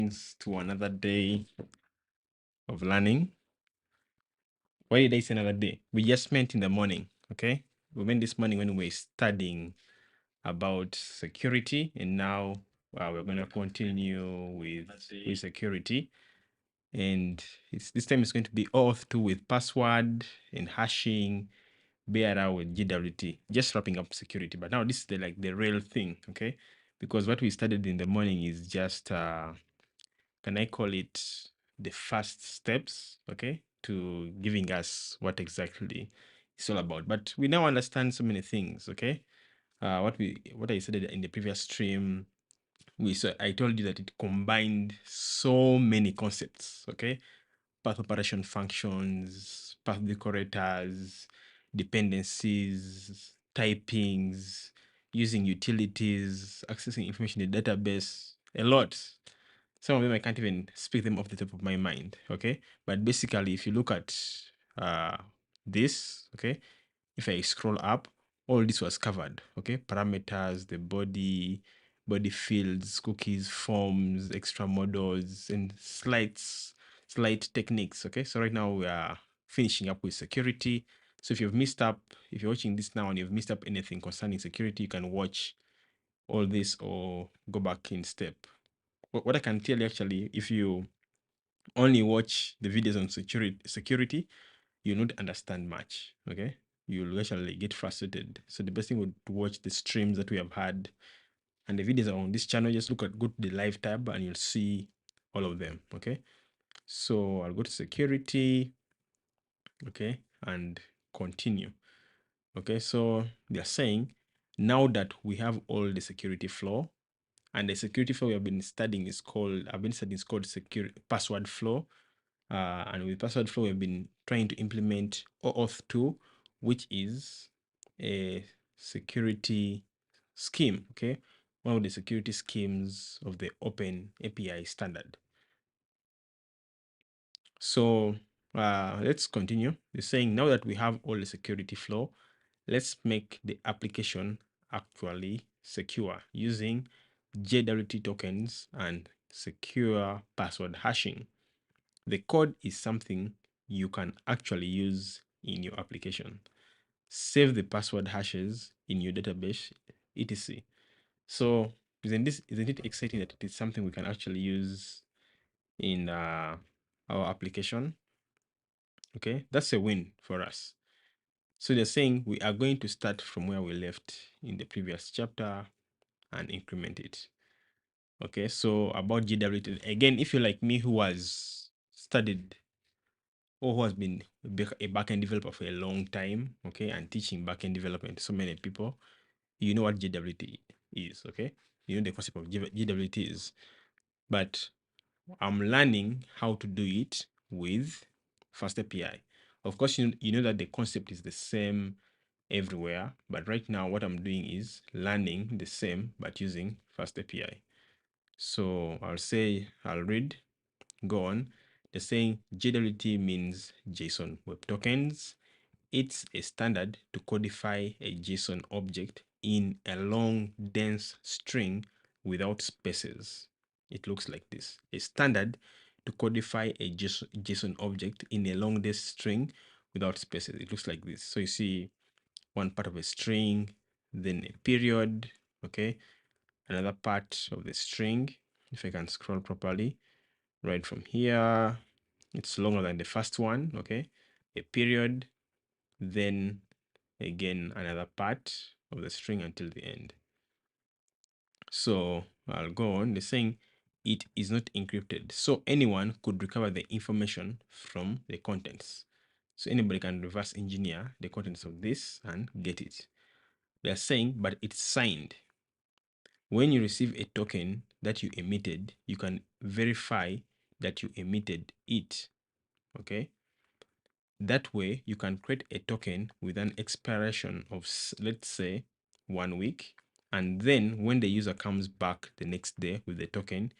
To another day of learning. Why did I say another day? We just met in the morning, okay? We met this morning when we were studying about security, and now we're going to continue with security. And this time it's going to be OAuth2 with password and hashing, BRR with JWT, just wrapping up security. But now this is the real thing, okay? Because what we studied in the morning is just can I call it the first steps, okay, to giving us what exactly it's all about. But we now understand so many things, okay? What I said in the previous stream, I told you that it combined so many concepts, okay? Path operation functions, path decorators, dependencies, typings, using utilities, accessing information in the database, a lot. Some of them I can't even speak them off the top of my mind, okay? But basically, if you look at this, okay, if I scroll up, all this was covered, okay? Parameters, the body fields, cookies, forms, extra models, and slight techniques, okay? So right now we are finishing up with security. So if you're watching this now and you've missed up anything concerning security, you can watch all this or go back in step. What I can tell you actually, if you only watch the videos on security, you'll not understand much, okay? You'll actually get frustrated. So the best thing would to watch the streams that we have had, and the videos are on this channel. Just go to the live tab and you'll see all of them, okay? So I'll go to security, okay, and continue. Okay, so they're saying now that we have all the security flow, and the security flow I've been studying is called secure password flow. And with password flow, we've been trying to implement OAuth2, which is a security scheme, okay? One of the security schemes of the Open API standard. So let's continue. They're saying now that we have all the security flow, let's make the application actually secure using JWT tokens and secure password hashing. The code is something you can actually use in your application. Save the password hashes in your database, etc. So isn't it exciting that it is something we can actually use in our application? Okay, that's a win for us. So they're saying we are going to start from where we left in the previous chapter and increment it. Okay, so about JWT, again, if you're like me who has studied or who has been a backend developer for a long time, okay, and teaching backend development to so many people, you know what JWT is, okay? You know the concept of JWTs, but I'm learning how to do it with FastAPI. Of course, you know that the concept is the same everywhere, but right now what I'm doing is learning the same but using FastAPI. So I'll read, go on. They're saying JWT means JSON Web Tokens. It's a standard to codify a JSON object in a long, dense string without spaces. It looks like this. A standard to codify a JSON object in a long, dense string without spaces. It looks like this. So you see one part of a string, then a period, okay? Another part of the string, if I can scroll properly, right from here, it's longer than the first one, okay? A period, then again another part of the string until the end. So I'll go on. They're saying it is not encrypted, so anyone could recover the information from the contents. So anybody can reverse engineer the contents of this and get it. They're saying, but it's signed. When you receive a token that you emitted, you can verify that you emitted it, okay? That way, you can create a token with an expiration of, let's say, 1 week. And then when the user comes back the next day with the token,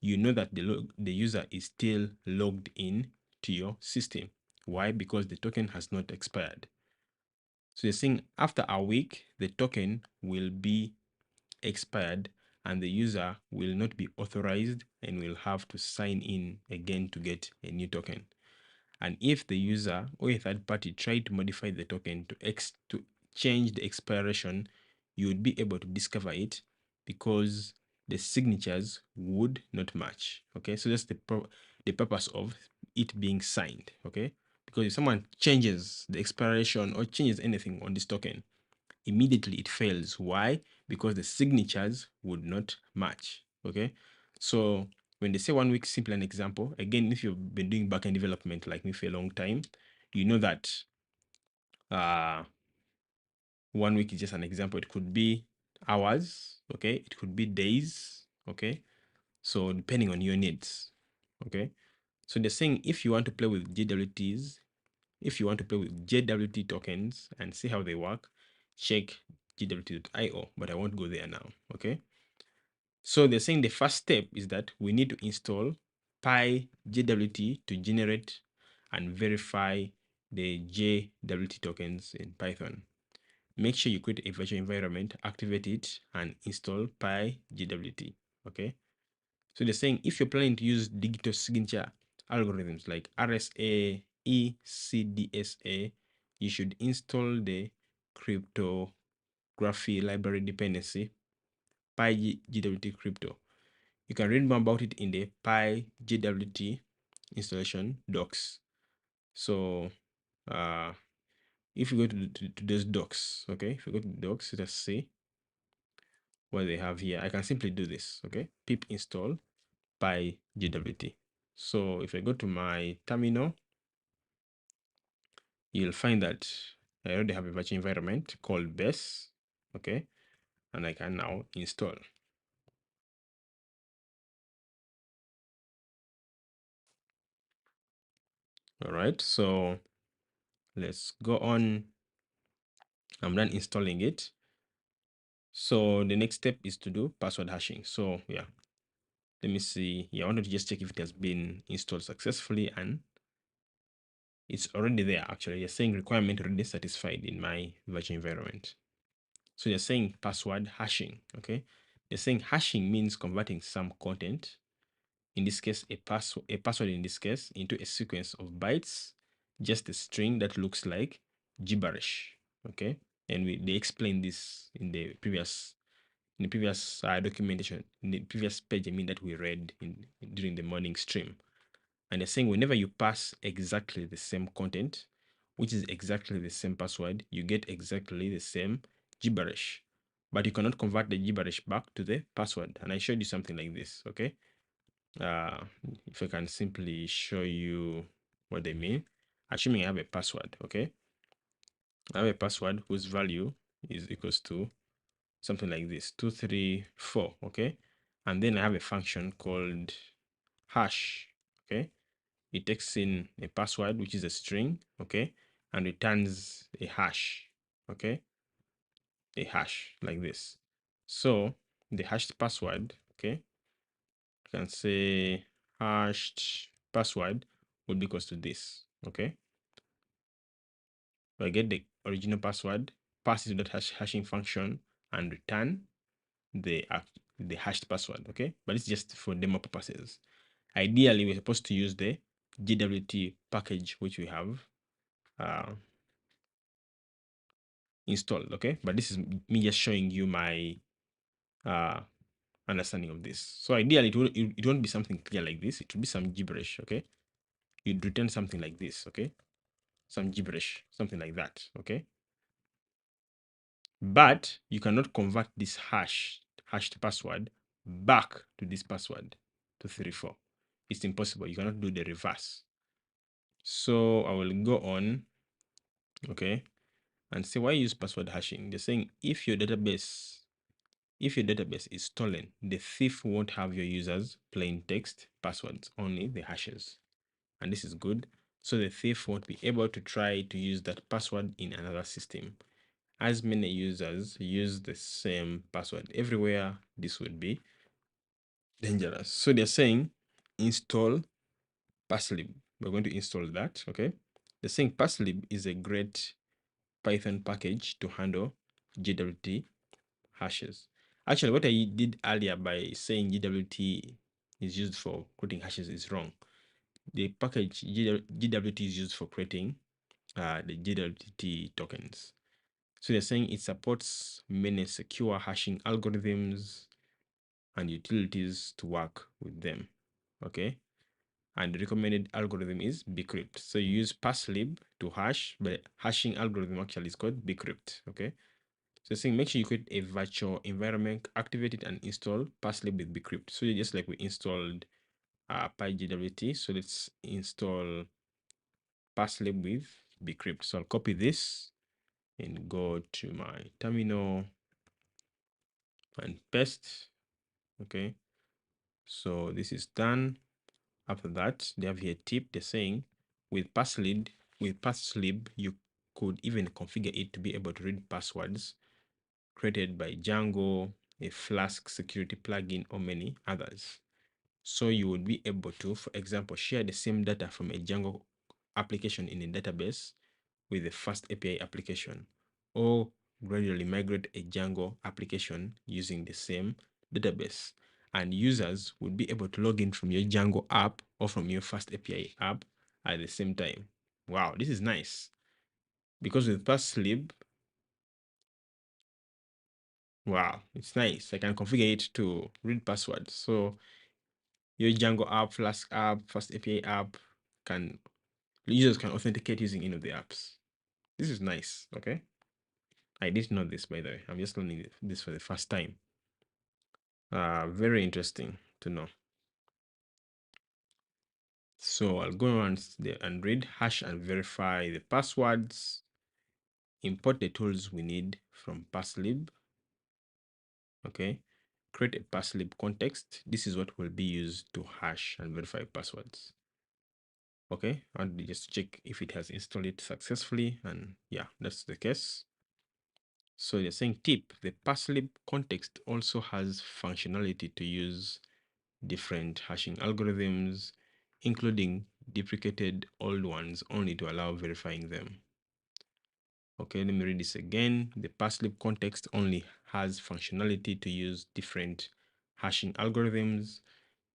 you know that the user is still logged in to your system. Why? Because the token has not expired. So you're saying after a week, the token will be expired and the user will not be authorized and will have to sign in again to get a new token. And if the user or a third party tried to modify the token to change the expiration, you would be able to discover it because the signatures would not match. Okay, so that's the purpose of it being signed. Okay, because if someone changes the expiration or changes anything on this token, immediately it fails. Why? Because the signatures would not match. Okay, so when they say 1 week, simple an example. Again, if you've been doing backend development like me for a long time, you know that 1 week is just an example. It could be hours, okay, it could be days, okay, so depending on your needs. Okay, so they're saying if you want to play with JWTs, if you want to play with JWT tokens and see how they work, check JWT.io, but I won't go there now. Okay, so they're saying the first step is that we need to install PyJWT to generate and verify the JWT tokens in Python. Make sure you create a virtual environment, activate it, and install PyJWT. Okay, so they're saying if you're planning to use digital signature algorithms like RSA, ECDSA, you should install the cryptography library dependency, PyJWT crypto. You can read more about it in the PyJWT installation docs. So if you go to those docs, okay, if you go to the docs, let's see what they have here. I can simply do this, okay, pip install PyJWT. So if I go to my terminal, you'll find that I already have a virtual environment called base, okay, and I can now install. All right, so let's go on. I'm done installing it. So the next step is to do password hashing. So yeah, let me see. Yeah, I wanted to just check if it has been installed successfully, and it's already there. Actually, you're saying requirement already satisfied in my virtual environment. So you're saying password hashing. Okay, they're saying hashing means converting some content, in this case a password in this case, into a sequence of bytes, just a string that looks like gibberish. Okay, and they explained this in the previous documentation, in the previous page, I mean, that we read during the morning stream. And they're saying whenever you pass exactly the same content, which is exactly the same password, you get exactly the same gibberish. But you cannot convert the gibberish back to the password. And I showed you something like this, okay? If I can simply show you what they mean, assuming I have a password, okay? I have a password whose value is equals to something like this, 234, okay? And then I have a function called hash, okay? It takes in a password, which is a string, okay? And returns a hash, okay? A hash like this. So the hashed password, okay? You can say hashed password would be equals to this, okay? So I get the original password, pass it to that hashing function, and return the hashed password, okay? But it's just for demo purposes. Ideally, we're supposed to use the JWT package, which we have installed, okay? But this is me just showing you my understanding of this. So ideally, it won't be something clear like this. It will be some gibberish, okay? You'd return something like this, okay? Some gibberish, something like that, okay? But you cannot convert this hashed password back to this password, 234. It's impossible. You cannot do the reverse. So I will go on, okay, and say why use password hashing. They're saying if your database is stolen, the thief won't have your users plain text passwords, only the hashes. And this is good. So the thief won't be able to try to use that password in another system. As many users use the same password everywhere, this would be dangerous. So they're saying install passlib. We're going to install that, okay? They're saying passlib is a great Python package to handle JWT hashes. Actually, what I did earlier by saying JWT is used for creating hashes is wrong. The package JWT is used for creating the JWT tokens. So they're saying it supports many secure hashing algorithms and utilities to work with them. Okay. And the recommended algorithm is bcrypt. So you use passlib to hash, but hashing algorithm actually is called bcrypt. Okay. So saying make sure you create a virtual environment, activate it, and install passlib with bcrypt. So just like we installed PyJWT. So let's install passlib with bcrypt. So I'll copy this and go to my terminal and paste. Okay. So this is done. After that, they have here a tip. They're saying with passlib, you could even configure it to be able to read passwords created by Django, a Flask security plugin, or many others. So you would be able to, for example, share the same data from a Django application in a database with a FastAPI application, or gradually migrate a Django application using the same database. And users would be able to log in from your Django app or from your FastAPI app at the same time. Wow, this is nice. Because with passlib, wow, it's nice. I can configure it to read passwords. So your Django app, Flask app, FastAPI app users can authenticate using any of the apps. This is nice. Okay. I didn't know this, by the way. I'm just learning this for the first time. Very interesting to know. So I'll go on and read hash and verify the passwords, import the tools we need from passlib. Okay, create a passlib context. This is what will be used to hash and verify passwords. Okay, and just check if it has installed it successfully, and yeah, that's the case. So they're saying tip, the passlib context also has functionality to use different hashing algorithms, including deprecated old ones only to allow verifying them. Okay, let me read this again. The passlib context only has functionality to use different hashing algorithms,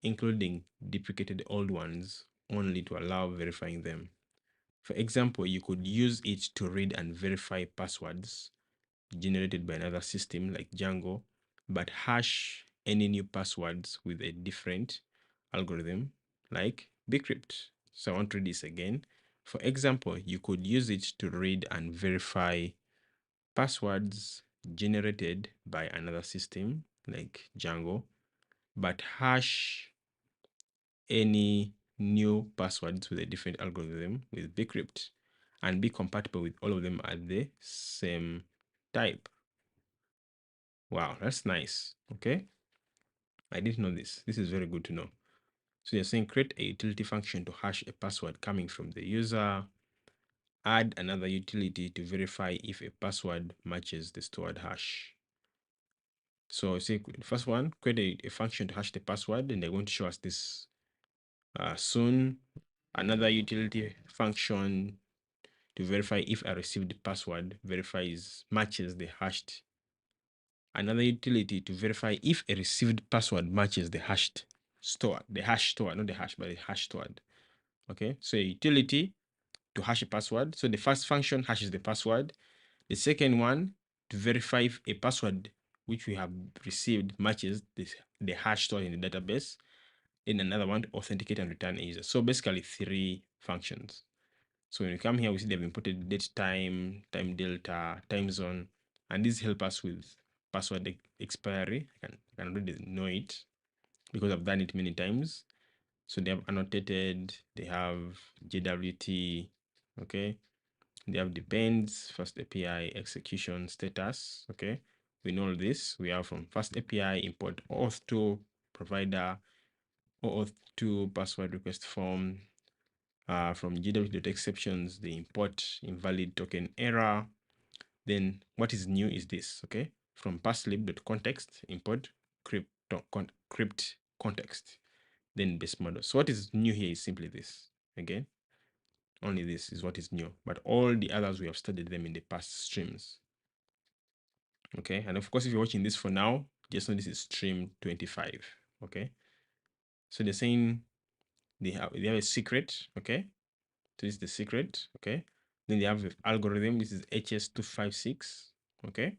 including deprecated old ones only to allow verifying them. For example, you could use it to read and verify passwords generated by another system like Django, but hash any new passwords with a different algorithm like bcrypt. So I want to read this again. For example, you could use it to read and verify passwords generated by another system like Django, but hash any new passwords with a different algorithm with bcrypt and be compatible with all of them at the same type. Wow, that's nice. Okay. I didn't know this. This is very good to know. So you're saying create a utility function to hash a password coming from the user, add another utility to verify if a password matches the stored hash. So say the first one, create a function to hash the password, and they're going to show us this soon. Another utility function to verify if a received password matches the hashed. Another utility to verify if a received password matches the hash stored, not the hash, but the hash stored. Okay, so a utility to hash a password. So the first function hashes the password. The second one to verify if a password which we have received matches the hash stored in the database. Then another one to authenticate and return a user. So basically 3 functions. So when we come here, we see they've imported date, time, time delta, time zone, and these help us with password expiry. I can already know it because I've done it many times. So they have annotated, they have JWT, okay. They have depends, FastAPI execution status, okay. We know this. We have from FastAPI import OAuth2 provider, OAuth2 password request form. From JWT.exceptions, they import invalid token error. Then what is new is this, okay? From passlib.context, import crypt context, then base model. So what is new here is simply this. Again, only this is what is new, but all the others we have studied them in the past streams. Okay, and of course, if you're watching this for now, just know this is stream 25. Okay. So they're saying they have a secret. Okay. So this is the secret. Okay. Then they have the algorithm. This is HS256. Okay.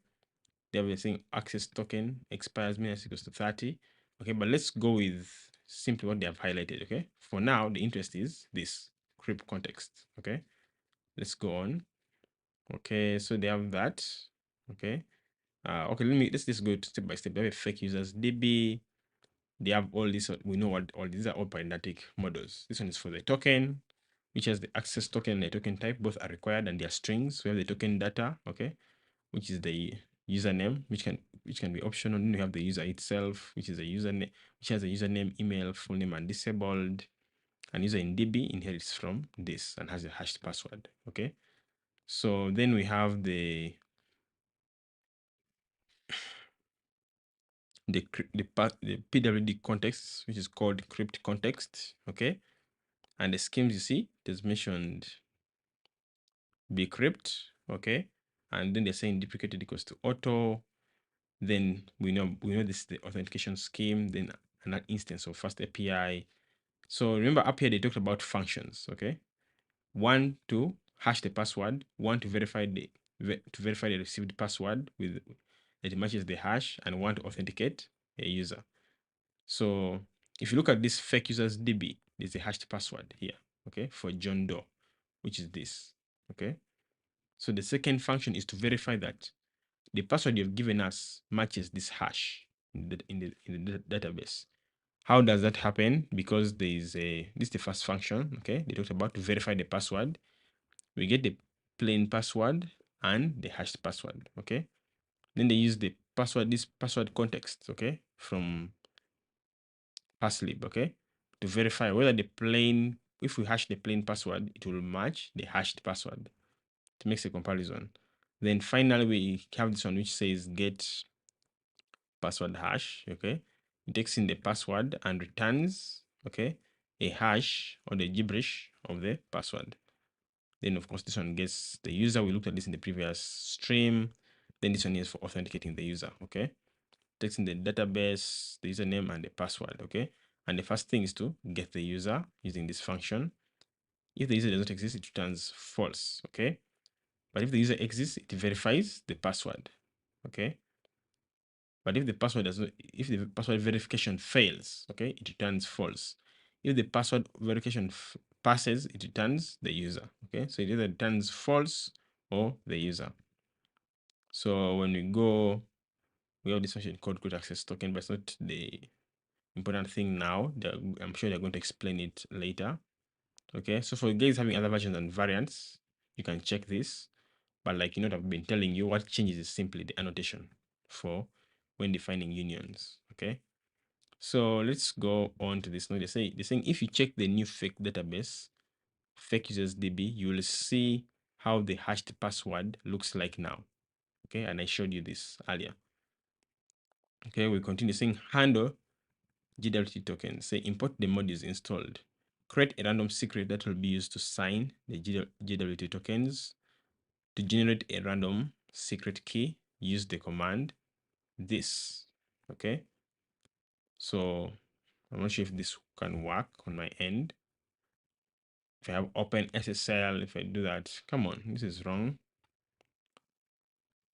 They have the saying access token expires minus equals to 30. Okay. But let's go with simply what they have highlighted. Okay. For now, the interest is this crypt context. Okay. Let's go on. Okay. So they have that. Okay. Okay, let's just go step by step. They have fake users, DB. They have all this. We know what all these are all paradigmatic models. This one is for the token, which has the access token and the token type. Both are required and they are strings. We have the token data, okay, which is the username, which can be optional. Then we have the user itself, which is a username, which has a username, email, full name, and disabled. And user in DB inherits from this and has a hashed password. Okay. So then we have the the PWD context, which is called crypt context. Okay. And the schemes you see, it is mentioned bcrypt. Okay. And then they're saying deprecated equals to auto. Then we know this is the authentication scheme, then an instance of FastAPI. So remember up here they talked about functions. Okay. One to hash the password, one to verify the received password with that it matches the hash, and one to authenticate a user. So if you look at this fake users DB, there's a hashed password here, okay, for John Doe, which is this, okay. So the second function is to verify that the password you've given us matches this hash in the database. How does that happen? Because there is this is the first function, okay. They talked about to verify the password. We get the plain password and the hashed password, okay. Then they use the password, this password context, okay, from passlib, okay, to verify whether the plain, if we hash the plain password, it will match the hashed password. It makes a comparison. Then finally, we have this one which says get password hash, okay. It takes in the password and returns, okay, a hash or the gibberish of the password. Then, of course, this one gets the user. We looked at this in the previous stream. Then this one is for authenticating the user, okay. Takes in the database, the username, and the password, okay. And the first thing is to get the user using this function. If the user does not exist, it returns false, okay. But if the user exists, it verifies the password, okay. But if the password does not, if the password verification fails, okay, it returns false. If the password verification passes, it returns the user, okay. So it either returns false or the user. So when we go, we have this function called create access token, but it's not the important thing now. I'm sure they're going to explain it later. Okay, so for guys having other versions and variants, you can check this. But like what I've been telling you, what changes is simply the annotation for when defining unions. Okay, so let's go on to this. Now they're saying if you check the new fake database, fake users DB, you will see how the hashed password looks like now. Okay, and I showed you this earlier. Okay, we continue saying handle JWT tokens. Say import the modules installed. Create a random secret that will be used to sign the JWT tokens. To generate a random secret key, use the command this. Okay. So I'm not sure if this can work on my end. If I have open SSL, if I do that, come on, this is wrong.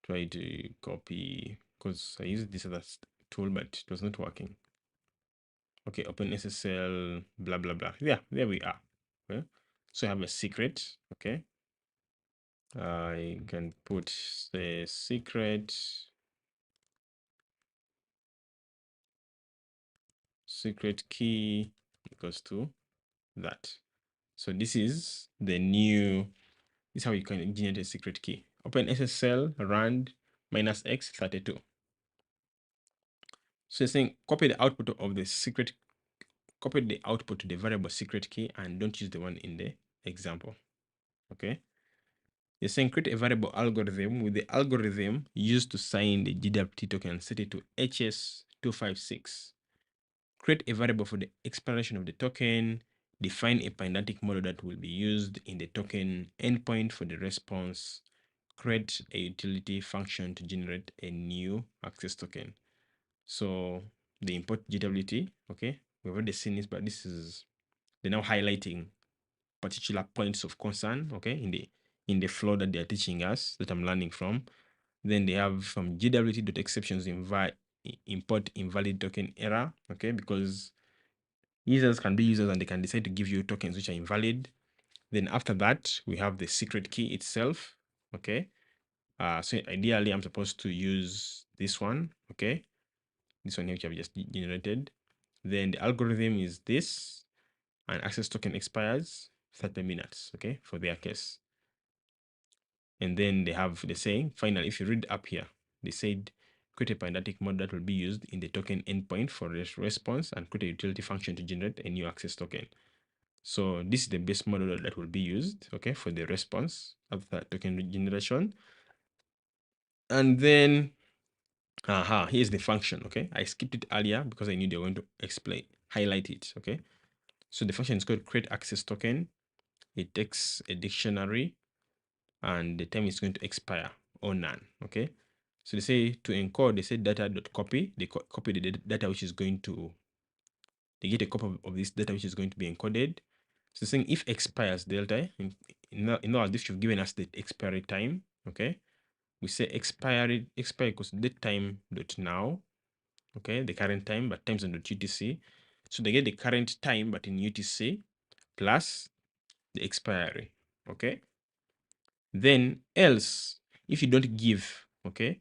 Try to copy because I used this other tool, but it was not working. Okay, open SSL, blah, blah, blah. Yeah, there we are. Okay. So I have a secret. Okay. I can put the secret key equals to that. So this is the new, this is how you can generate a secret key. Open SSL rand -x32. So it's saying copy the output of the secret, copy the output to the variable secret key and don't use the one in the example. Okay. You're saying create a variable algorithm with the algorithm used to sign the JWT token and set it to HS256. Create a variable for the expiration of the token. Define a pedantic model that will be used in the token endpoint for the response. Create a utility function to generate a new access token. So they import JWT. Okay, we've already seen this, but this is they're now highlighting particular points of concern. Okay, in the flow that they are teaching us that I'm learning from. Then they have from JWT.exceptions import invalid token error. Okay, because users can be users and they can decide to give you tokens which are invalid. Then after that, we have the secret key itself. Okay. So ideally, I'm supposed to use this one. Okay. This one here, which I've just generated. Then the algorithm is this, and access token expires 30 minutes. Okay. For their case. And then they have the saying, finally, if you read up here, they said create a paradigmatic model that will be used in the token endpoint for response and create a utility function to generate a new access token. So this is the base model that will be used, okay, for the response of that token generation. And then, here's the function, okay? I skipped it earlier because I knew they were going to highlight it, okay? So the function is called create access token. It takes a dictionary and the time is going to expire or none, okay? So they say to encode, they say data.copy. They copy the data which is going to, they get a copy of this data which is going to be encoded. So saying if expires delta, in other words, if you've given us the expiry time, okay, we say expire equals date time dot now, okay, the current time, but times dot UTC. So they get the current time, but in UTC plus the expiry, okay. Then else, if you don't give, okay,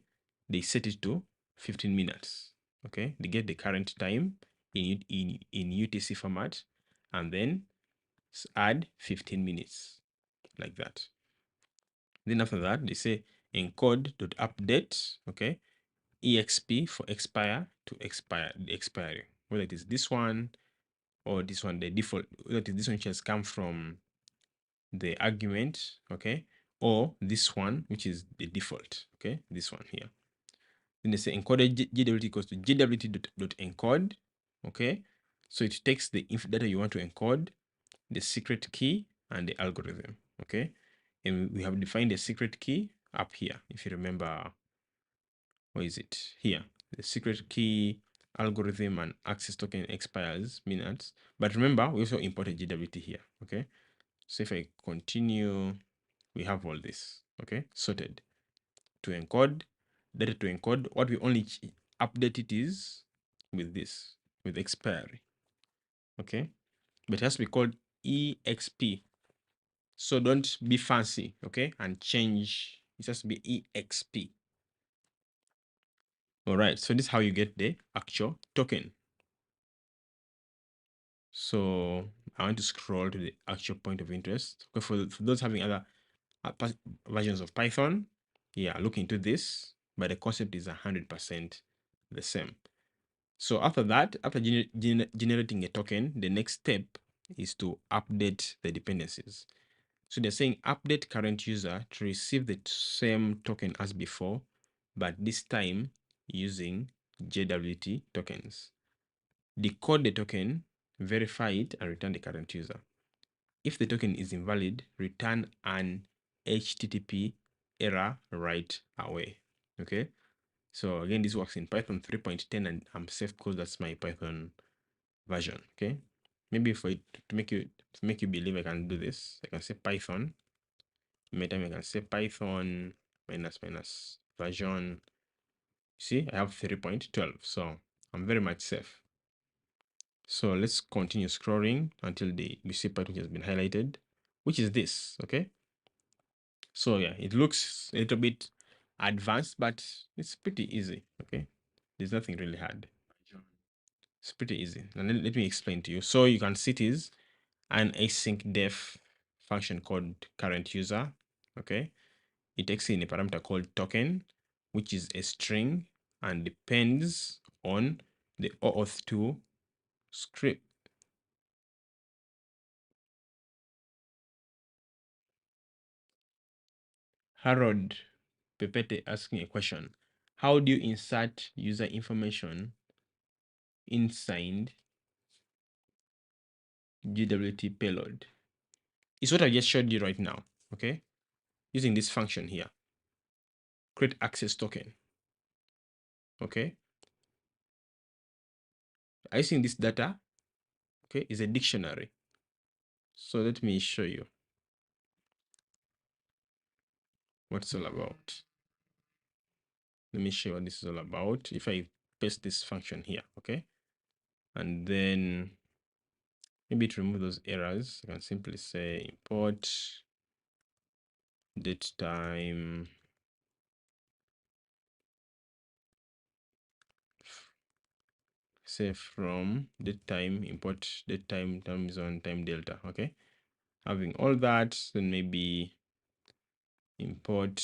they set it to 15 minutes, okay. They get the current time in UTC format, and then add 15 minutes like that. Then after that, they say encode.update, okay, exp for expire to expire, the expiry, whether it is this one or this one, the default, whether it is this one which has come from the argument, okay, or this one, which is the default, okay, this one here. Then they say encoded JWT equals to JWT.encode, okay, so it takes the data you want to encode, the secret key, and the algorithm, okay. And we have defined a secret key up here. If you remember, where is it? Here, the secret key, algorithm, and access token expires minutes. But remember, we also imported JWT here, okay? So if I continue, we have all this, okay? Sorted. To encode, data to encode, what we only update it is with this, with expiry, okay? But it has to be called EXP. So don't be fancy, okay? And change, it has to be EXP. All right, so this is how you get the actual token. So I want to scroll to the actual point of interest. Okay, for those having other versions of Python, yeah, look into this, but the concept is 100% the same. So after that, after generating a token, the next step is to update the dependencies. So they're saying update current user to receive the same token as before, but this time using JWT tokens. Decode the token, verify it, and return the current user. If the token is invalid, return an HTTP error right away. Okay. So again, this works in Python 3.10, and I'm safe because that's my Python version. Okay. Maybe for it to make you believe I can do this, I can say Python. Meantime, I can say Python minus version. See, I have 3.12, so I'm very much safe. So let's continue scrolling until we see part which has been highlighted, which is this, okay? So yeah, it looks a little bit advanced, but it's pretty easy, okay? There's nothing really hard. It's pretty easy. And let me explain to you. So you can see it is an async def function called current user, okay? It takes in a parameter called token, which is a string and depends on the OAuth2 script. Harold Pepete asking a question. How do you insert user information inside JWT payload? It's what I just showed you right now, okay? Using this function here, create access token, okay? I think this data, okay, is a dictionary. So let me show you what it's all about. Let me show you what this is all about. If I paste this function here, okay, and then maybe to remove those errors, I can simply say import date time say from date time, import date time, time zone, time delta. Okay, having all that, then maybe import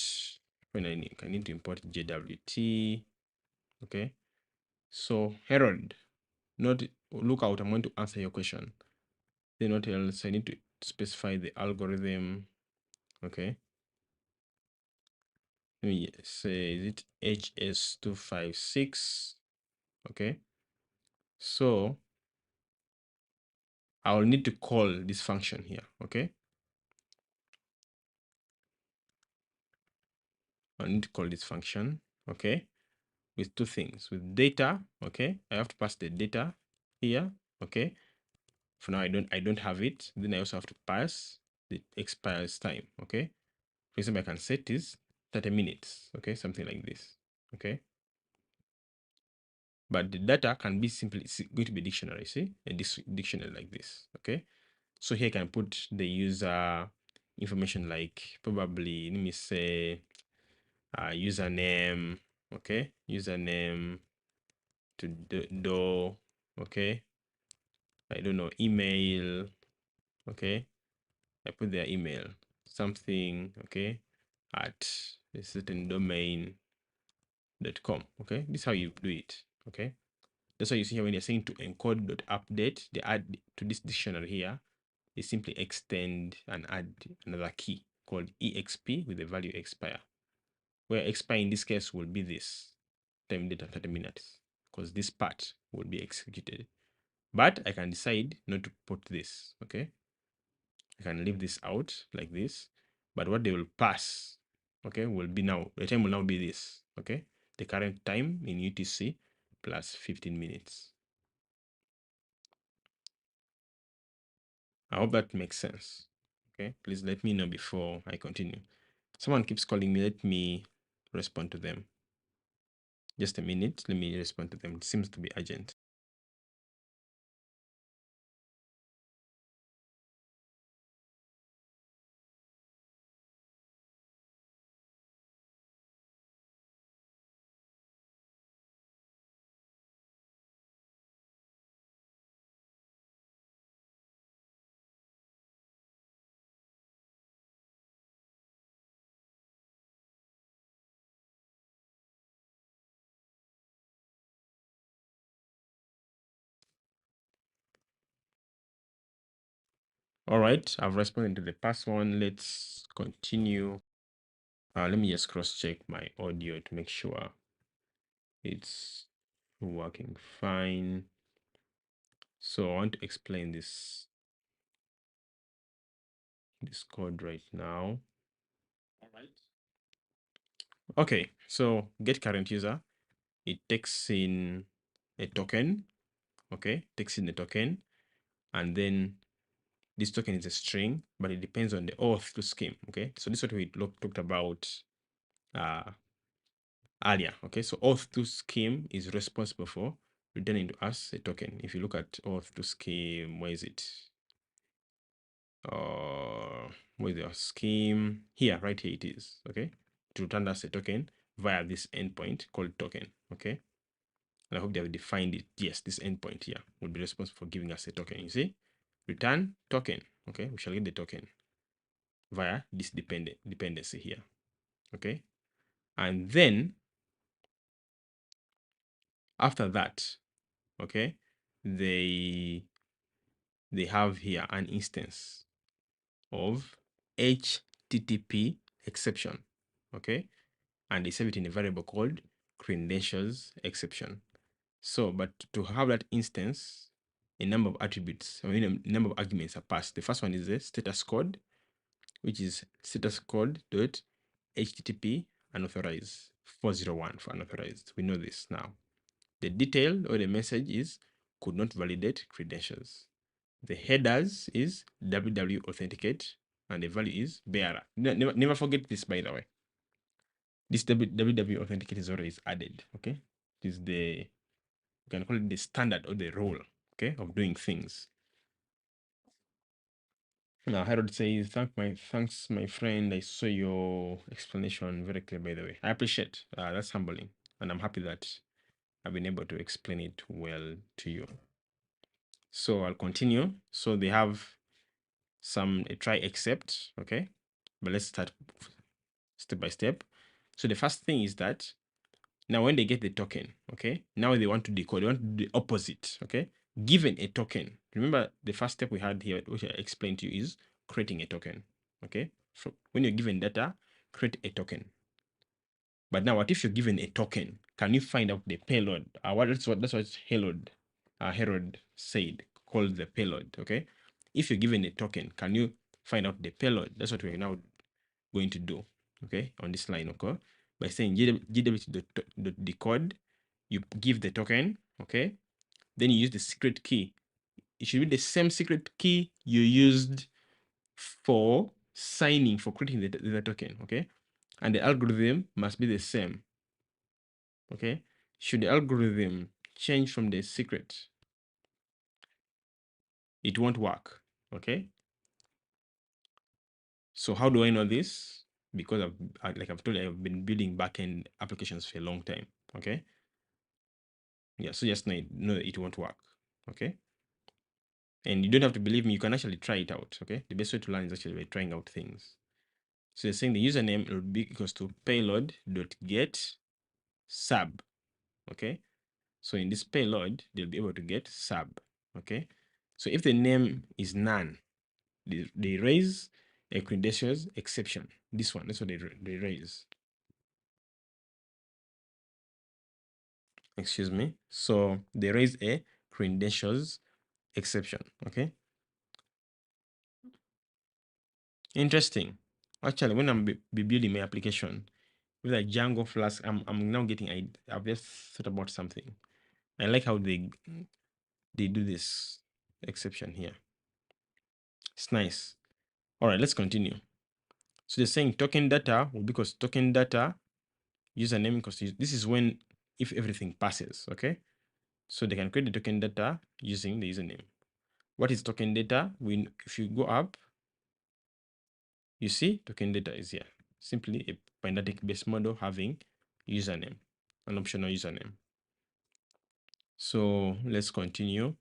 when I need to import JWT. Okay, so Herald, not look out, I'm going to answer your question. Then what else? I need to specify the algorithm. Okay, let me say, is it HS256? Okay, so I'll need to call this function here. Okay, I need to call this function. Okay, with two things, with data. Okay, I have to pass the data here. Okay, for now I don't have it. Then I also have to pass the expires time. Okay, for example, I can set this 30 minutes. Okay, something like this. Okay, but the data can be simply going to be dictionary. See, a dictionary like this. Okay, so here I can put the user information, like probably, let me say, username. Okay, username to do. Okay, I don't know, email. Okay, I put their email, something. Okay, at a certain domain.com. Okay, this is how you do it. Okay, that's why you see here when you're saying to encode.update, the add to this dictionary here is simply extend and add another key called exp with the value expire, where expire in this case will be this time data 30 minutes, because this part will be executed. But I can decide not to put this. Okay, I can leave this out like this, but what they will pass, okay, will be now, the time will now be this. Okay, the current time in UTC plus 15 minutes. I hope that makes sense. Okay, please let me know before I continue. Someone keeps calling me. Let me respond to them. Just a minute. Let me respond to them. It seems to be urgent. All right, I've responded to the past one. Let's continue. Let me just cross-check my audio to make sure it's working fine. So I want to explain this code right now. All right. Okay, so get current user. It takes in a token. Okay, takes in a token, and then this token is a string, but it depends on the OAuth2 scheme. Okay, so this is what we talked about earlier. Okay, so OAuth2 scheme is responsible for returning to us a token. If you look at OAuth2 scheme, where is it? Where's your scheme? Here, right here it is. Okay, to return us a token via this endpoint called token. Okay, and I hope they have defined it. Yes, this endpoint here will be responsible for giving us a token. You see, return token. Okay, we shall get the token via this dependency here. Okay, and then after that, okay, they have here an instance of HTTP exception. Okay, and they save it in a variable called credentials exception. So, but to have that instance, a number of attributes, I mean, a number of arguments are passed. The first one is the status code, which is status code dot HTTP unauthorized 401 for unauthorized. We know this now. The detail or the message is could not validate credentials. The headers is www authenticate and the value is bearer. Never forget this, by the way. This www authenticate is always added. Okay, this is the, you can call it the standard or the rule, okay, of doing things. Now Harold says, thanks my friend. I saw your explanation very clear, by the way. I appreciate that's humbling, and I'm happy that I've been able to explain it well to you. So I'll continue. So they have some try except, okay, but let's start step by step. So the first thing is that now when they get the token, okay, now they want to decode, they want to do the opposite, okay. Given a token, remember the first step we had here, which I explained to you, is creating a token, okay. So when you're given data, create a token. But now, what if you're given a token? Can you find out the payload? That's what Herod said, called the payload. Okay. If you're given a token, can you find out the payload? That's what we're now going to do. Okay, on this line, okay, by saying JWT.decode, you give the token. Okay, then you use the secret key. It should be the same secret key you used for signing, for creating the token. Okay, and the algorithm must be the same. Okay, should the algorithm change from the secret, it won't work. Okay, so how do I know this? Because like I've told you, I've been building backend applications for a long time. Okay, yeah, so just know that it won't work. Okay, and you don't have to believe me, you can actually try it out. Okay, the best way to learn is actually by trying out things. So you're saying the username will be equals to payload.get sub. Okay, so in this payload, they'll be able to get sub. Okay, so if the name is none, they raise a credentials exception. This one, that's what they raise. Excuse me. So they raise a credentials exception. Okay. Interesting. Actually, when I'm be building my application with a Django Flask, I'm now getting I've just thought about something. I like how they do this exception here. It's nice. All right, let's continue. So they're saying token data will, because token data username, because this is when, if everything passes. Okay, so they can create the token data using the username. What is token data? If you go up, you see token data is here. Simply a Pydantic based model having username, an optional username. So let's continue.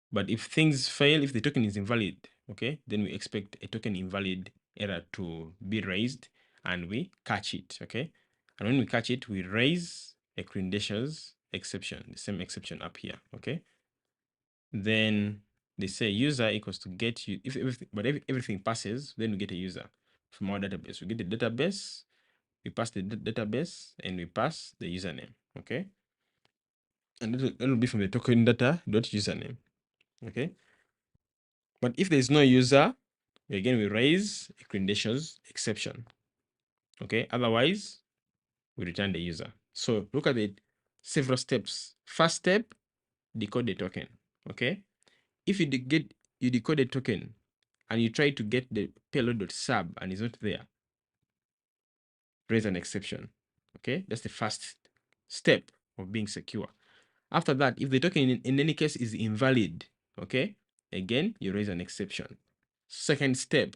But if things fail, if the token is invalid, okay, then we expect a token invalid error to be raised and we catch it, okay? And when we catch it, we raise a credentials exception, the same exception up here, okay? Then they say user equals to get you, if everything passes, then we get a user from our database. We get the database, we pass the database, and we pass the username, okay? And that will be from the token data dot username, okay? But if there is no user, again, we raise a credentials exception. Okay, otherwise, we return the user. So look at the several steps. First step, decode the token. Okay, if you decode the token and you try to get the payload.sub and it's not there, raise an exception. Okay, that's the first step of being secure. After that, if the token in any case is invalid, okay, again, you raise an exception. Second step,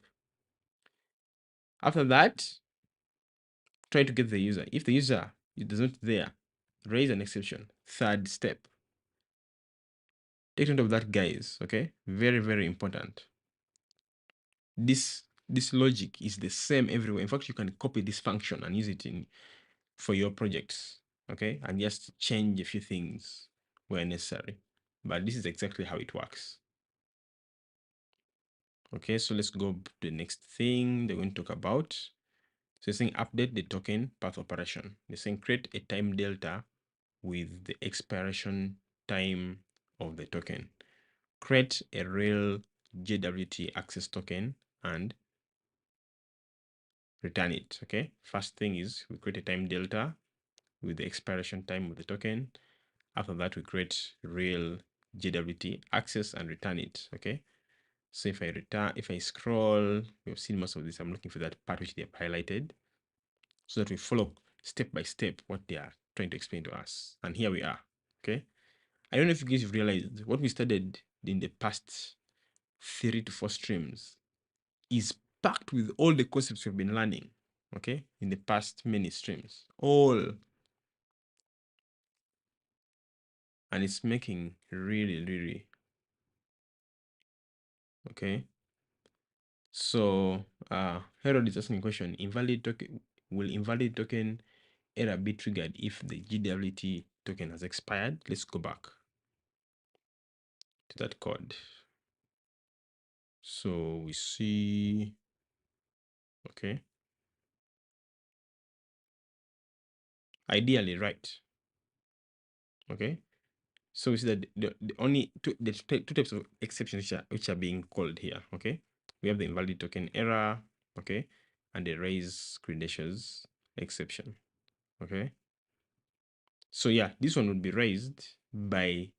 after that, try to get the user. If the user is not there, raise an exception. Third step. Take note of that, guys. Okay, very, very important. This logic is the same everywhere. In fact, you can copy this function and use it for your projects. Okay, and just change a few things where necessary. But this is exactly how it works. Okay, so let's go to the next thing they're going to talk about. So they're saying update the token path operation. They're saying create a time delta with the expiration time of the token. Create a real JWT access token and return it. Okay, first thing is we create a time delta with the expiration time of the token. After that, we create real JWT, access and return it. Okay. So if I scroll, we've seen most of this. I'm looking for that part which they have highlighted so that we follow step by step what they are trying to explain to us. And here we are. Okay. I don't know if you guys have realized what we studied in the past 3 to 4 streams is packed with all the concepts we've been learning. Okay. In the past many streams. All. And it's making really okay. So Harold is asking a question. Will invalid token error be triggered if the JWT token has expired? Let's go back to that code. So we see, okay. Ideally, right. Okay. So we see that the only two types of exceptions which are being called here. Okay. We have the invalid token error, okay, and the raise credentials exception. Okay. So yeah, this one would be raised by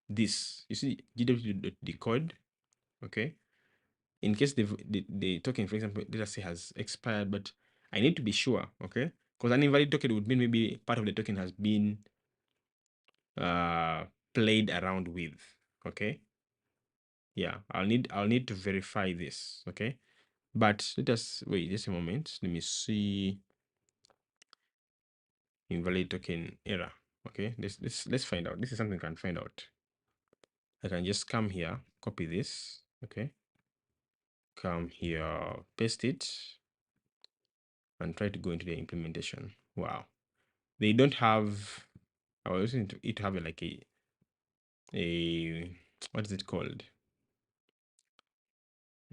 this. You see, JWT.decode, okay. In case the token, for example, let us say has expired, but I need to be sure, okay, because an invalid token would mean maybe part of the token has been played around with, okay. Yeah, I'll need to verify this, okay. But let us wait just a moment. Let me see invalid token error. Okay, let's find out. This is something I can find out. I can just come here, copy this, okay, come here, paste it, and try to go into the implementation. Wow, they don't have. I was using it to have like a what is it called?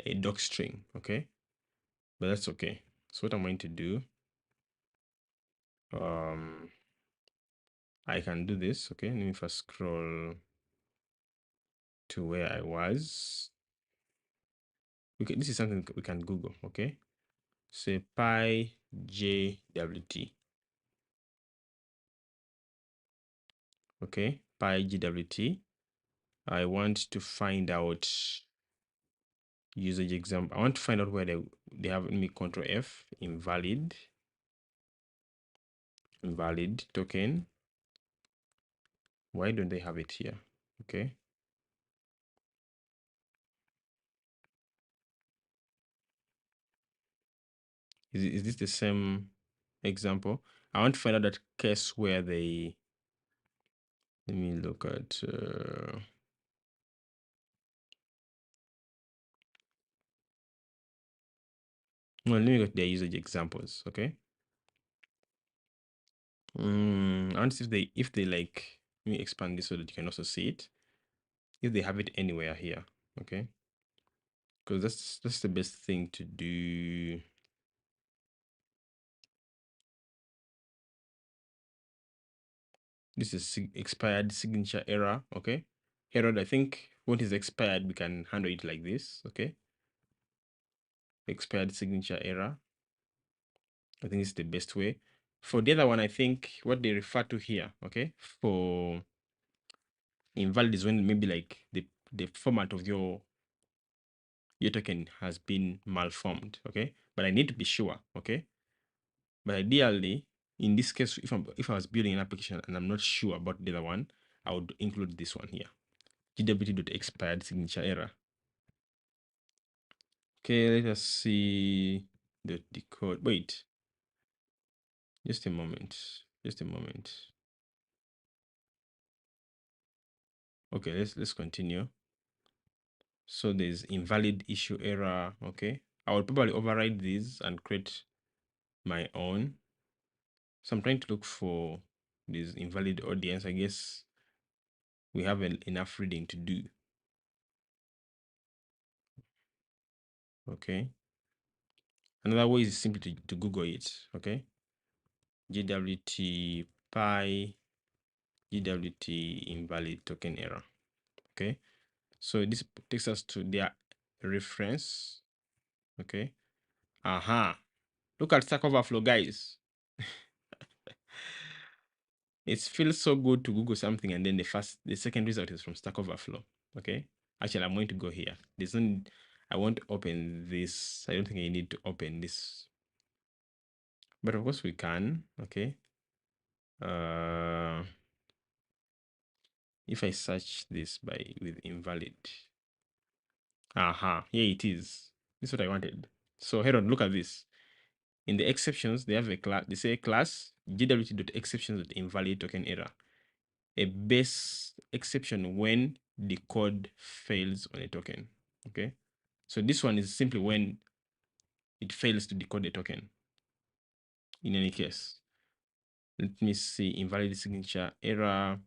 A doc string, okay, but that's okay. So what I'm going to do, I can do this, okay. Let me first scroll to where I was. Okay, this is something we can Google, okay. Say pi JWT. Okay, pi JWT. I want to find out usage example. I want to find out where they have me control F invalid token. Why don't they have it here? Okay. Is this the same example? I want to find out that case where they, let me look at well, let me look at their usage examples, okay. I want to see if they like, let me expand this so that you can also see it. If they have it anywhere here, okay, because that's the best thing to do. This is expired signature error, okay. Herald, I think what is expired, we can handle it like this, okay. Expired signature error. I think it's the best way. For the other one, I think what they refer to here, okay, for invalid is when maybe like the format of your token has been malformed, okay. But I need to be sure, okay. But ideally, in this case, if I was building an application and I'm not sure about the other one, I would include this one here. JWT.expired signature error. Okay, let us see the decode. Wait, just a moment. Just a moment. Okay, let's continue. So there's invalid issue error. Okay, I will probably override these and create my own. So I'm trying to look for this invalid audience. I guess we have enough reading to do. Okay. Another way is simply to Google it. Okay. JWT pi JWT invalid token error. Okay. So this takes us to their reference. Okay. Look at Stack Overflow, guys. It feels so good to Google something and then the second result is from Stack Overflow. Okay. Actually, I'm going to go here. I won't open this. I don't think I need to open this, but of course we can. Okay. If I search this with invalid, here it is. This is what I wanted. So Herod, look at this. In the exceptions, they have a class. They say class JWT.exceptions.invalid token error. A base exception when the code fails on a token. Okay. So this one is simply when it fails to decode a token. In any case, let me see. Invalid signature error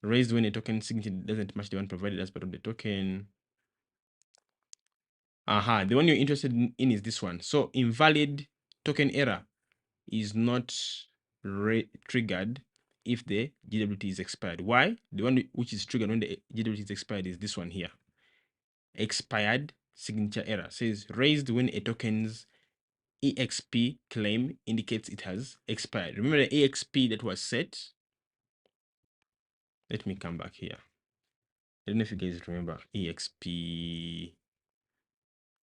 raised when a token signature doesn't match the one provided as part of the token. The one you're interested in is this one. So invalid token error is not triggered if the JWT is expired. Why? The one which is triggered when the JWT is expired is this one here. Expired signature error says raised when a token's EXP claim indicates it has expired. Remember the EXP that was set? Let me come back here. I don't know if you guys remember EXP.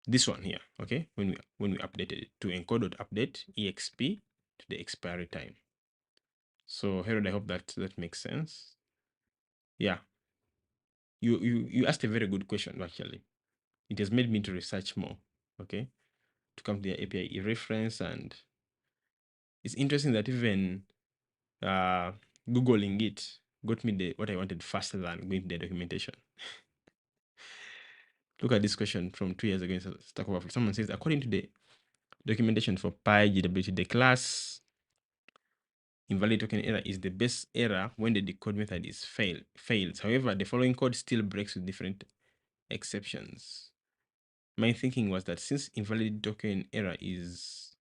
This one here, okay? When we updated it to encode.update EXP to the expiry time. So Harold, I hope that makes sense. Yeah. You asked a very good question actually. It has made me to research more, okay? To come to the API reference, and it's interesting that even Googling it got me what I wanted faster than going to the documentation. Look at this question from 2 years ago in Stack Overflow. Someone says, according to the documentation for JWT, the class invalid token error is the base error when the decode method is fails. However, the following code still breaks with different exceptions. My thinking was that since invalid token error is,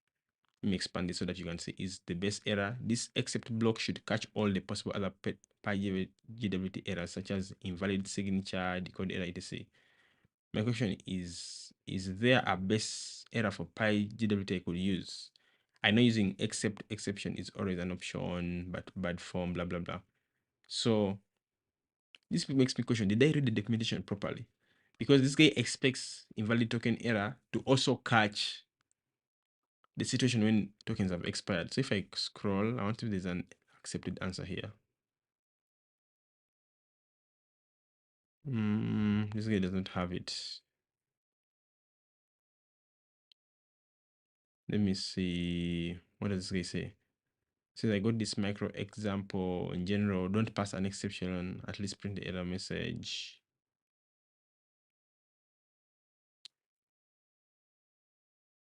let me expand this so that you can see, is the base error, this except block should catch all the possible other JWT errors such as invalid signature, decode error, etc. My question is there a base error for JWT I could use? I know using except exception is always an option, but bad form, blah, blah, blah. So this makes me question, did I read the documentation properly? Because this guy expects invalid token error to also catch the situation when tokens have expired. So if I scroll, I want to see if there's an accepted answer here. This guy doesn't have it. Let me see. What does this guy say? Says I got this micro example. In general, don't pass an exception, at least print the error message.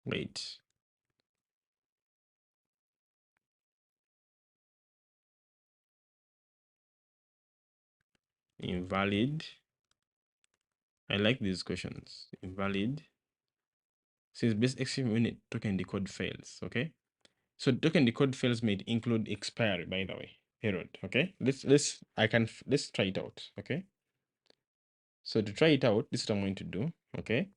Wait. Invalid. I like these questions. Invalid. Says base exception when a token decode fails. Okay. So token decode fails may include expiry, by the way. Herod. Okay. Let's try it out. Okay. So to try it out, this is what I'm going to do. Okay.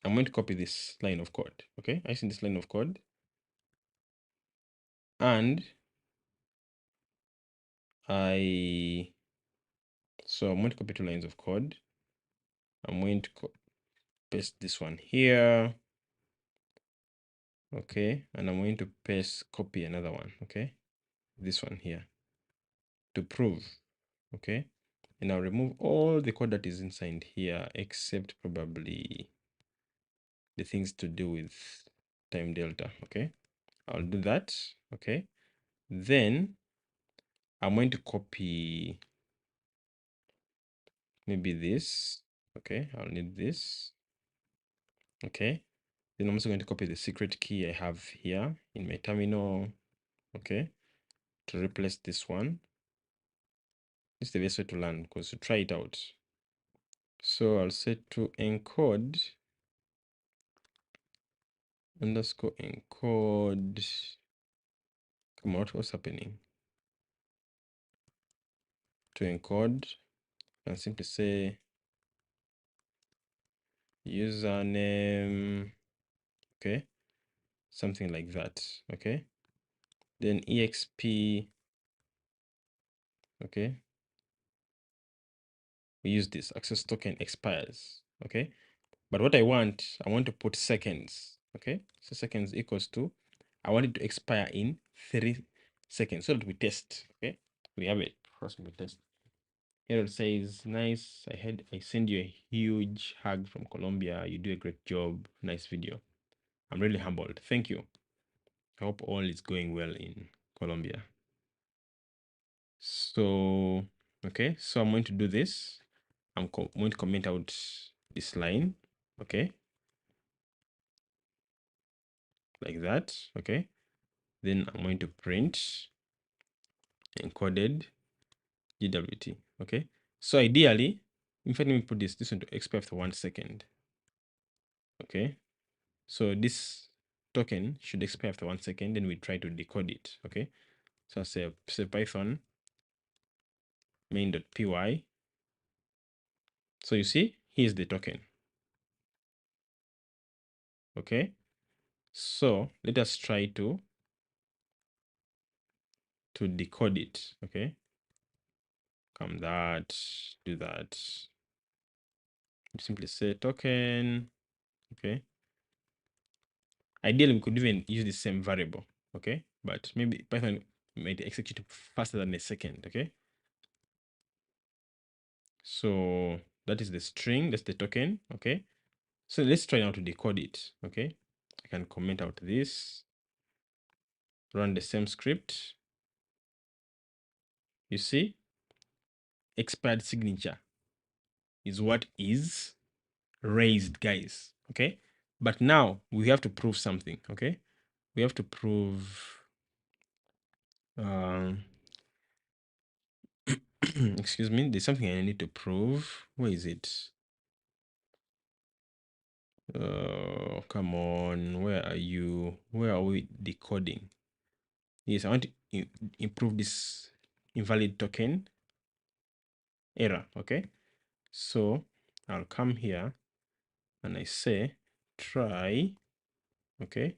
I'm going to copy this line of code. Okay. I see this line of code. And so I'm going to copy 2 lines of code. I'm going to paste this one here. Okay. And I'm going to copy another one. Okay. This one here to prove. Okay. And I'll remove all the code that is inside here, except probably the things to do with time delta. Okay. I'll do that. Okay. Then I'm going to copy maybe this. Okay. I'll need this. Okay. Then I'm also going to copy the secret key I have here in my terminal. Okay. To replace this one. This is the best way to learn, because to try it out. So I'll set to encode underscore encode. Come out, what's happening? To encode, and simply say username. Okay. Something like that. Okay. Then exp Okay, we use this access token expires. Okay, but what I want to put seconds. Okay, so seconds equals to, I want it to expire in 3 seconds so that we test. Okay, we have it. First we test. Here it says, nice. I send you a huge hug from Colombia. You do a great job. Nice video. I'm really humbled. Thank you. I hope all is going well in Colombia. So, okay, so I'm going to do this. I'm going to comment out this line. Okay, like that. Okay, then I'm going to print encoded JWT. Okay, so ideally, in fact, let me put this one to expire after 1 second. Okay, so this token should expire after 1 second, then we try to decode it. Okay, so I say Python main.py. So you see, here's the token. Okay, so let us try to decode it. Okay, come that, do that. Simply say token. Okay, ideally we could even use the same variable. Okay, but maybe Python might execute faster than a second. Okay, so that is the string, that's the token. Okay, so let's try now to decode it. Okay, I can comment out this, run the same script. You see, expired signature is what is raised, guys. Okay, but now we have to prove something. Okay, we have to prove excuse me, there's something I need to prove. Where is it? Come on, where are you? Where are we decoding? Yes, I want to improve this invalid token error. Okay, so I'll come here and I say try. Okay,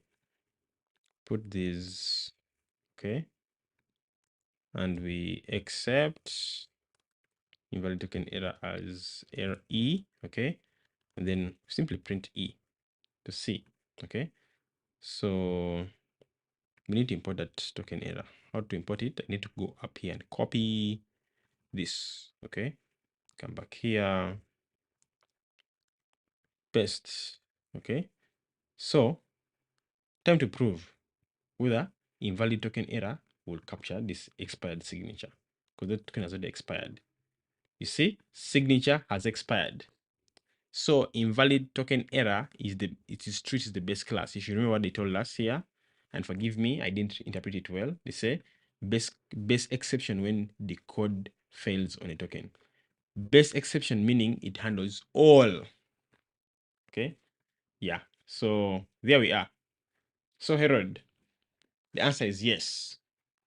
put this. Okay, and we accept invalid token error as error E. Okay, and then simply print E to see. Okay, so we need to import that token error. How to import it? I need to go up here and copy this. Okay, come back here, paste. Okay, so time to prove whether invalid token error will capture this expired signature, because the token has already expired. You see, signature has expired. So invalid token error is treated as the base class. You should remember what they told us here. And forgive me, I didn't interpret it well. They say base exception when the code fails on a token. Base exception meaning it handles all. Okay. Yeah. So there we are. So Herod, the answer is yes.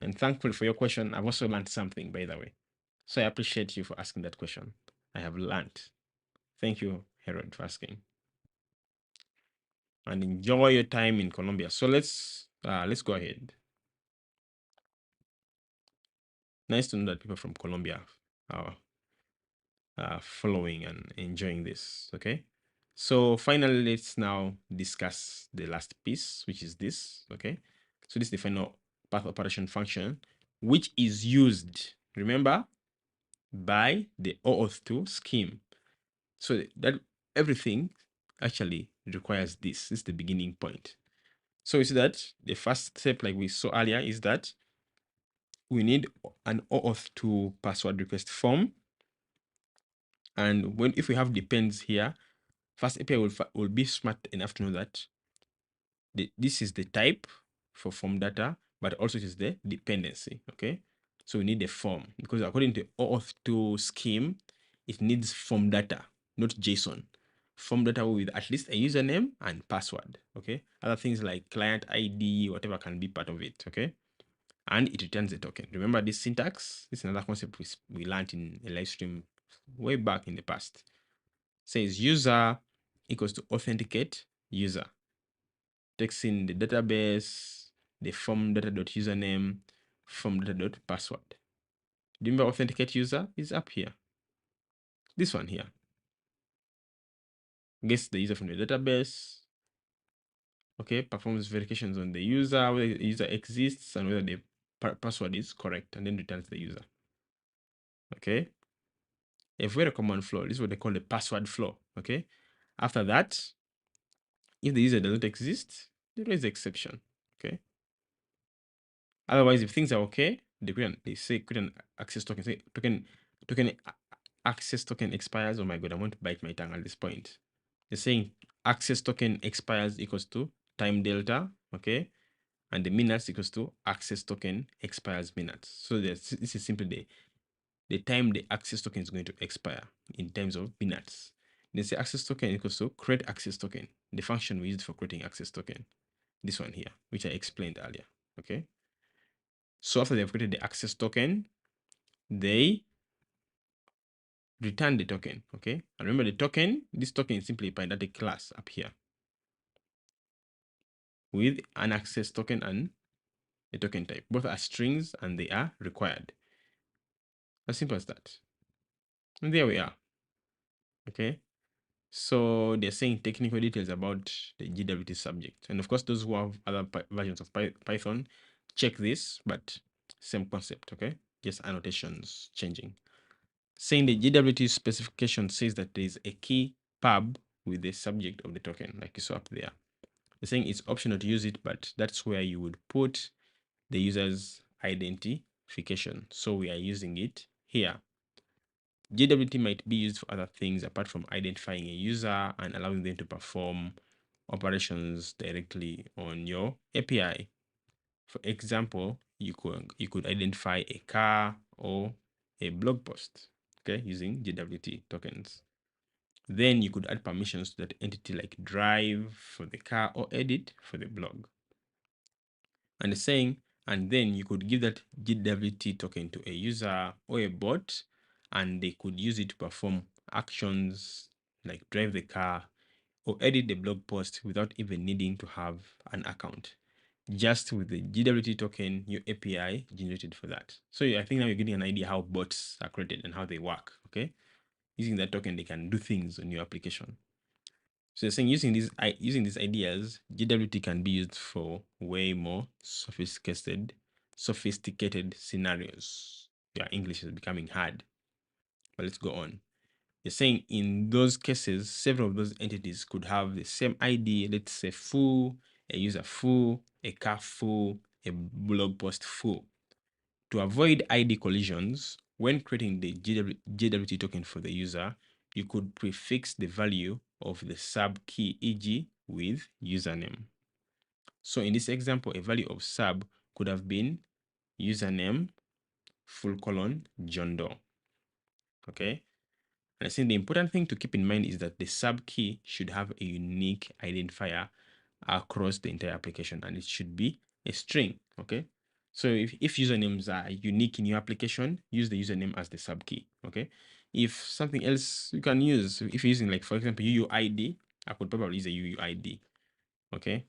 And thankful for your question. I've also learned something, by the way. So I appreciate you for asking that question. I have learned. Thank you, Herod, for asking. And enjoy your time in Colombia. So let's go ahead. Nice to know that people from Colombia are following and enjoying this. Okay, so finally, let's now discuss the last piece, which is this. Okay, so this is the final path operation function, which is used, remember, by the OAuth2 scheme. So that everything actually requires this. This is the beginning point. So you see that the first step, like we saw earlier, is that we need an OAuth2 password request form. And if we have depends here, FastAPI will be smart enough to know that this is the type for form data, but also it is the dependency. Okay, so we need a form, because according to OAuth2 scheme, it needs form data, not JSON. Form data with at least a username and password. Okay, other things like client ID, whatever, can be part of it. Okay, and it returns a token. Remember this syntax? This is another concept we learned in a live stream way back in the past. Says user equals to authenticate user. Takes in the database, the form data.username, form data.password. Remember, authenticate user is up here. This one here. Gets the user from the database. Okay, performs verifications on the user, whether the user exists and whether the password is correct, and then returns the user. Okay. A very common flow. This is what they call the password flow. Okay. After that, if the user doesn't exist, there is exception. Okay. Otherwise, if things are okay, they say create an access token. Say token access token expires. Oh my god, I want to bite my tongue at this point. They're saying access token expires equals to time delta. Okay. And the minutes equals to access token expires minutes. So this is simply the time the access token is going to expire in terms of minutes. Then say access token equals to create access token, the function we used for creating access token. This one here, which I explained earlier. Okay. So after they've created the access token, they return the token. Okay. And remember the token, this token is simply a data class up here with an access token and a token type. Both are strings and they are required. As simple as that. And there we are. Okay. So they're saying technical details about the JWT subject. And of course, those who have other versions of Python, check this, but same concept, okay? Just annotations changing. Saying the JWT specification says that there is a key pub with the subject of the token, like you saw up there. They're saying it's optional to use it, but that's where you would put the user's identification. So we are using it here. JWT might be used for other things apart from identifying a user and allowing them to perform operations directly on your API. For example, you could identify a car or a blog post, okay, using JWT tokens. Then you could add permissions to that entity like drive for the car or edit for the blog. And saying, and then you could give that JWT token to a user or a bot, and they could use it to perform actions like drive the car or edit the blog post without even needing to have an account. Just with the JWT token, your API generated for that. So I think now you're getting an idea how bots are created and how they work. Okay, using that token, they can do things on your application. So you're saying using these ideas, JWT can be used for way more sophisticated scenarios. Yeah, English is becoming hard. But let's go on. You're saying in those cases, several of those entities could have the same ID. Let's say foo, a user foo, a car foo, a blog post foo. To avoid ID collisions, when creating the JWT token for the user, you could prefix the value of the sub key, e.g. with username. So in this example, a value of sub could have been username John Doe. Okay. And I think the important thing to keep in mind is that the sub key should have a unique identifier across the entire application, and it should be a string. Okay. So if usernames are unique in your application, use the username as the sub key. Okay. If something else you can use, if you're using like, for example, UUID, I could probably use a UUID. Okay.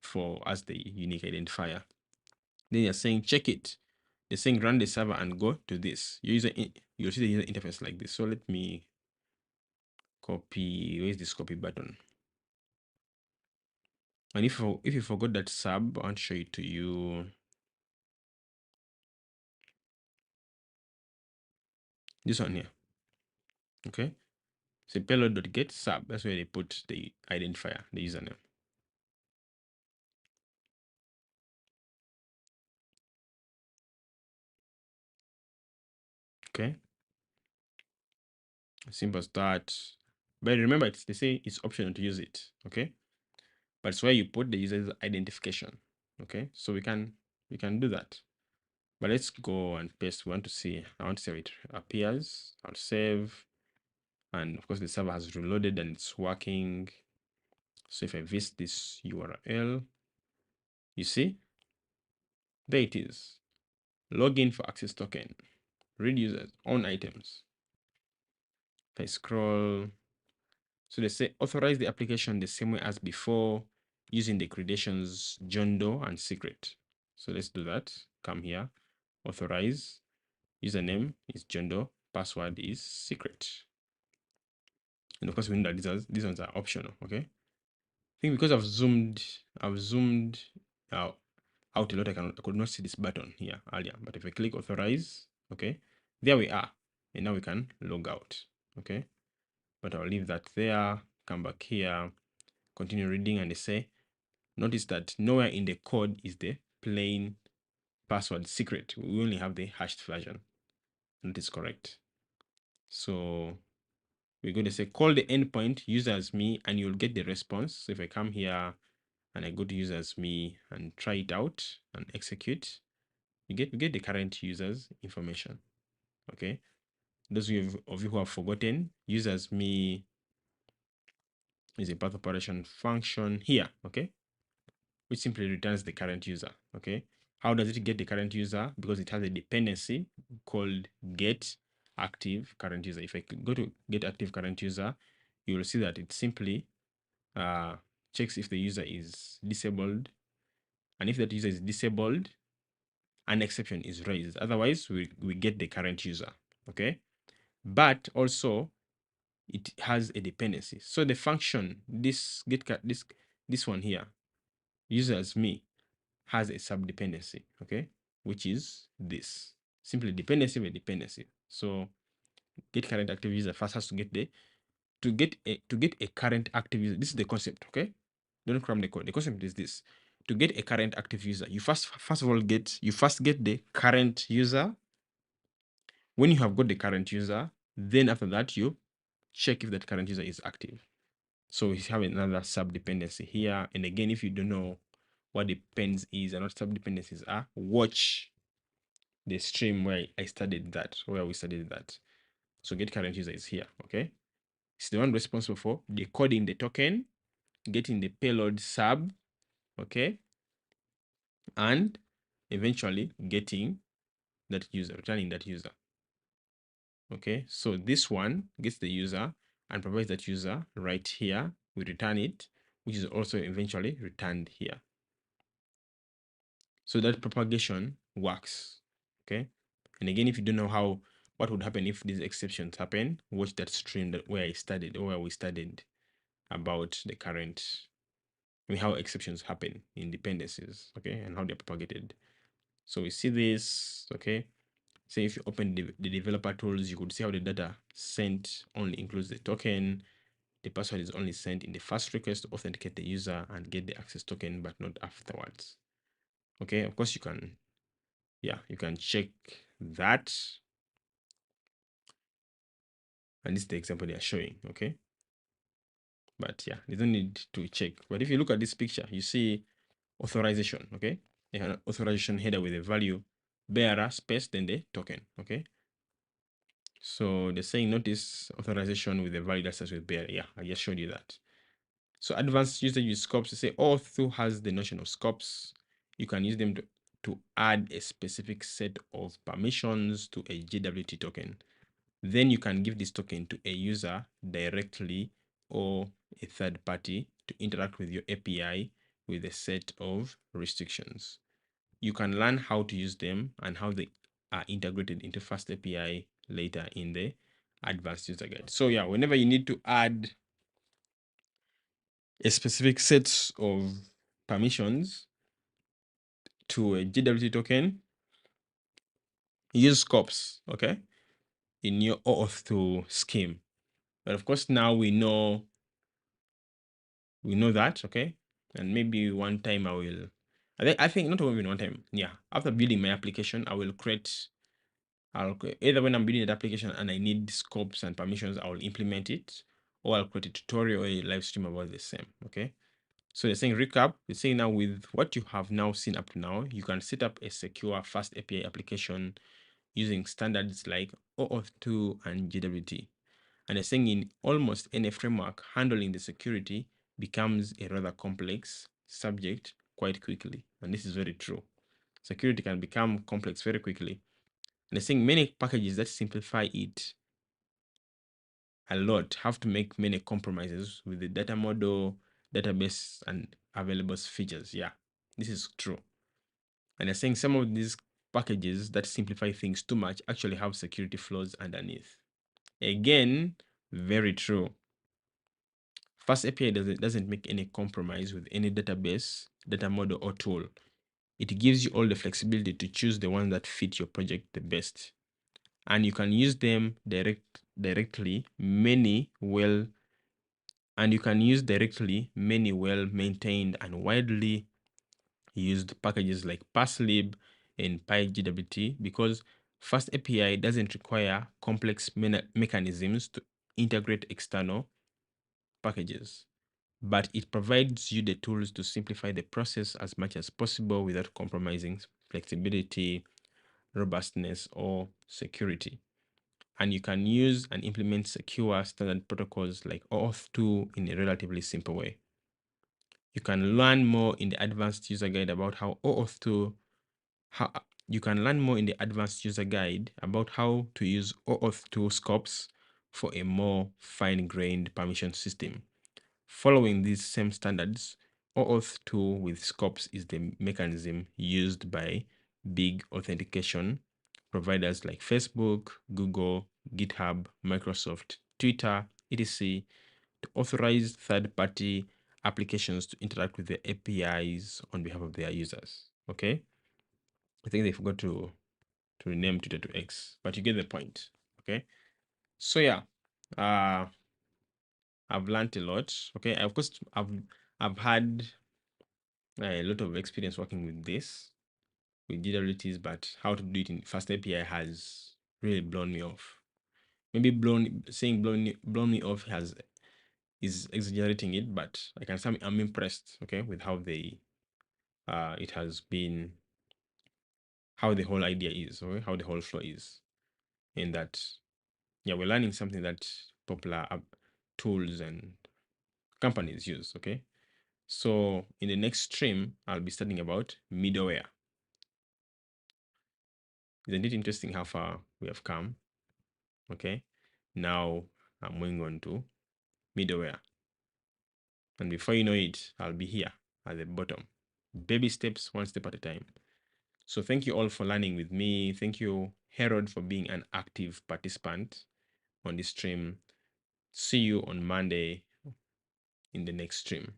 For as the unique identifier. Then you're saying check it. They're saying run the server and go to this. You'll see the user interface like this. So let me copy. Where's this copy button? And if you forgot that sub, I'll show it to you. This one here. Okay. So payload.get sub. That's where they put the identifier, the username. Okay. Simple as that. But remember, they say it's optional to use it. Okay. But it's where you put the user's identification. Okay. So we can do that. But let's go and paste. I want to see how it appears. I'll save. And of course, the server has reloaded and it's working. So if I visit this URL, you see, there it is. Login for access token. Read users, own items. If I scroll, so they say authorize the application the same way as before using the credentials John Doe and secret. So let's do that. Come here, authorize. username is John Doe, password is secret. And of course, we know that these ones are optional. Okay. I think because I've zoomed out a lot, I could not see this button here earlier. But if I click authorize, okay, there we are. And now we can log out. Okay. But I'll leave that there, come back here, continue reading, and they say, notice that nowhere in the code is the plain password secret. We only have the hashed version. And that is correct. So we're going to say call the endpoint users me, and you'll get the response. So if I come here and I go to users me and try it out and execute, you get the current users information. Okay. Those of you who have forgotten, users me is a path operation function here. Okay, which simply returns the current user. Okay, how does it get the current user? Because it has a dependency called get active current user. If I go to get active current user, you will see that it simply checks if the user is disabled, and if that user is disabled, an exception is raised. Otherwise, we get the current user. Okay, but also it has a dependency. So the function this this one here, users me, has a sub dependency. Okay, which is this simply dependency with dependency. So get current active user first has to get a current active user. This is the concept. Okay, don't cram the code. The concept is this: to get a current active user, you first of all get the current user. When you have got the current user, then after that you check if that current user is active. So we have another sub dependency here. And again, if you don't know what depends is and what sub dependencies are, watch the stream where I studied that, where we studied that. So get current user is here. Okay, it's the one responsible for decoding the token, getting the payload sub, okay, and eventually getting that user, returning that user. Okay, so this one gets the user and provides that user right here. We return it, which is also eventually returned here. So that propagation works. Okay, and again, if you don't know what would happen if these exceptions happen, watch that stream where we studied about the current, how exceptions happen in dependencies, okay, and how they're propagated. So we see this, okay. Say if you open the developer tools, you could see how the data sent only includes the token. The password is only sent in the first request to authenticate the user and get the access token, but not afterwards. Okay, of course you can check that. And this is the example they are showing, okay? But yeah, there's no need to check. But if you look at this picture, you see authorization, okay? An authorization header with a value bearer space then the token, okay? So they're saying notice authorization with a value that starts with bearer. Yeah, I just showed you that. So advanced usage use scopes, they say OAuth2 has the notion of scopes. You can use them to add a specific set of permissions to a JWT token. Then you can give this token to a user directly or a third party to interact with your API with a set of restrictions. You can learn how to use them and how they are integrated into FastAPI later in the advanced user guide. So yeah, whenever you need to add a specific set of permissions to a JWT token, use scopes, okay, in your OAuth2 scheme. But of course, now we know that, okay, and maybe one time I think not even one time, yeah, after building my application, either when I'm building that application and I need scopes and permissions, I will implement it, or I'll create a tutorial or a live stream about the same. Okay, so they're saying recap. They're saying now with what you have now seen up to now, you can set up a secure FastAPI application using standards like OAuth2 and JWT. And they're saying in almost any framework, handling the security becomes a rather complex subject quite quickly. And this is very true. Security can become complex very quickly. And they're saying many packages that simplify it a lot have to make many compromises with the data model, database, and available features. Yeah, this is true. And they're saying some of these packages that simplify things too much actually have security flaws underneath. Again, very true. FastAPI doesn't make any compromise with any database, data model, or tool. It gives you all the flexibility to choose the ones that fit your project the best. And you can use them directly, many well-maintained and widely used packages like PassLib and PyJWT, because FastAPI doesn't require complex mechanisms to integrate external packages, but it provides you the tools to simplify the process as much as possible without compromising flexibility, robustness, or security. And you can use and implement secure standard protocols like OAuth2 in a relatively simple way. You can learn more in the advanced user guide about how to use OAuth2 scopes for a more fine-grained permission system. Following these same standards, OAuth2 with scopes is the mechanism used by big authentication providers like Facebook, Google, GitHub, Microsoft, Twitter, etc. to authorize third-party applications to interact with the APIs on behalf of their users. Okay, I think they forgot to rename Twitter to X, but you get the point. Okay, so yeah, I've learned a lot. Okay, of course, I've had a lot of experience working with this, with JWTs, but how to do it in FastAPI has really blown me off. Maybe blown me off is exaggerating it, but I'm impressed, okay, with how it has been, how the whole idea is, okay, how the whole flow is. In that, yeah, we're learning something that popular tools and companies use, okay? So in the next stream, I'll be studying about middleware. Isn't it interesting how far we have come? Okay, now I'm moving on to middleware. And before you know it, I'll be here at the bottom. Baby steps, one step at a time. So thank you all for learning with me. Thank you, Harold, for being an active participant on this stream. See you on Monday in the next stream.